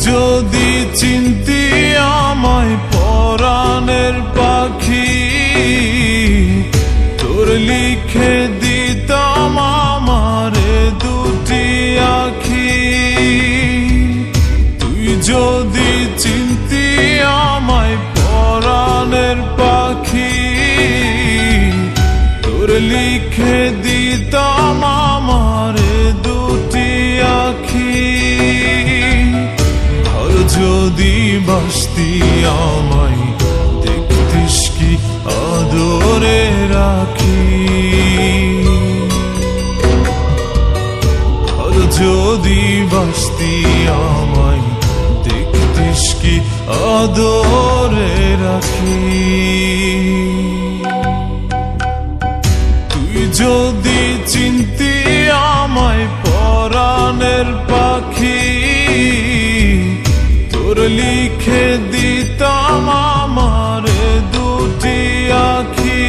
যদি চিনতি আমায় পরাণের পাখি, তোর লিখে দিতাম আমারে দুটি আখি। তুই যদি চিনতি আমায় পরাণের পাখি, তোর লিখে দিতাম আমারে দুটি আখি। যদি বাসতি আমায় দেখতিস কি আদরে রাখি। আর যদি বাসতি আমায় দেখতিস কি আদরে রাখি। তুই যদি চিনতি আমায় পরাণের পাখি, তোর লিখে দিতাম আমারে দুটি আখি।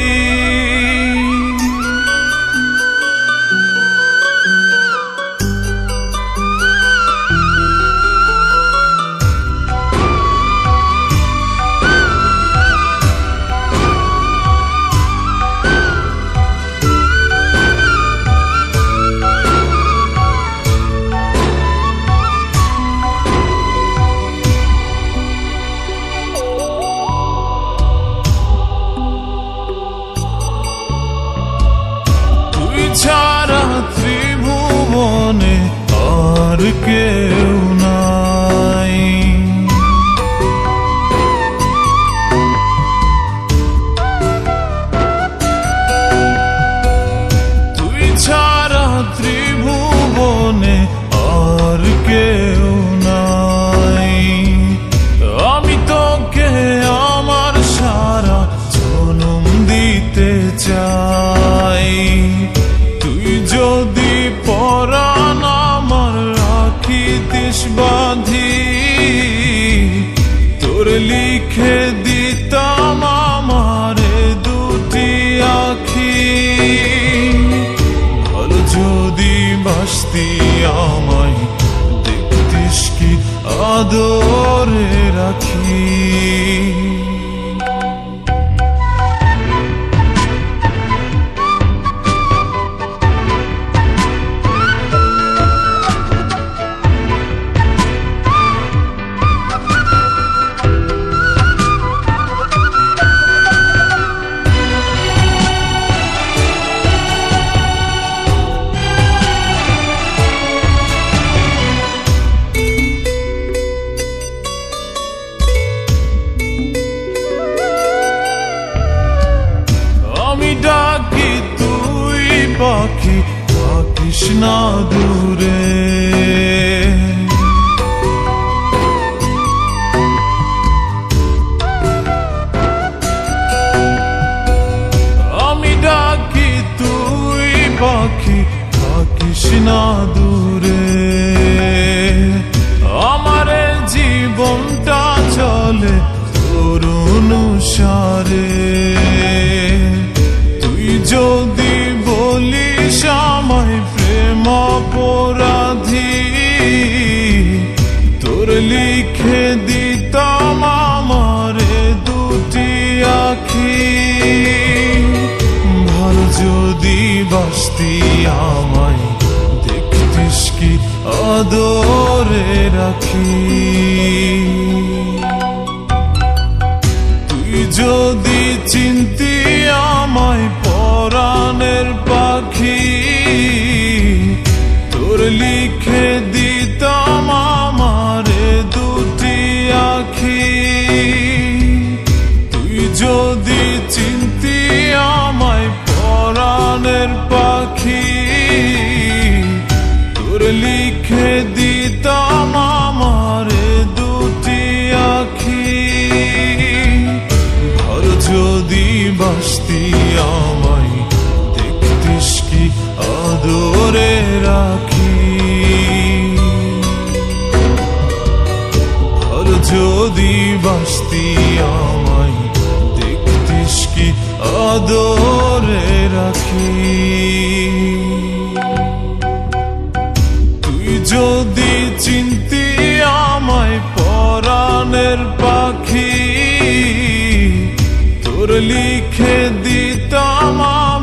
ছাড়া ত্রিভুবনে আর কেউ নাই। তুই ছাড়া ত্রিভুবনে আর কেউ নাই। আমি তোকে আমার সারা জনম দিতে চাই। যদি পরাণ আমার রাখিতিস বাঁধি, তোর লিখে দিতাম আমারে দুটি আখি। ভালো যদি বাসতি আমায় দেখতিস কি আদরে রাখি। ডাকি তুই পাখি থাকিস না দূরে। আমি ডাকি তুই পাখি থাকিস না দূরে। আমার জীবনটা চলে তোর অনুসারে। যদি বলিস আমায় প্রেম অপরাধী, তোর লিখে দিতাম আমারে দুটি আখি। ভালো যদি বাসতি আমায় দেখতিস কি আদরে রাখি। তুই যদি চিনতি আমায় পরাণের পাখি, তোর লিখে দিতাম আমারে দুটি আখি। তুই যদি চিনতি আমায় পরাণের পাখি, তোর লিখে দিতাম আমারে দুটি আখি। ঘর যদি বাসতি আমায় দেখতিস কি আদরে রাখি। ঘর যদি বাসতি আমায় দেখতিস কি আদরে রাখি। তুই যদি চিনতি আমায় পরাণের পাখি তোর লিখে দিতাম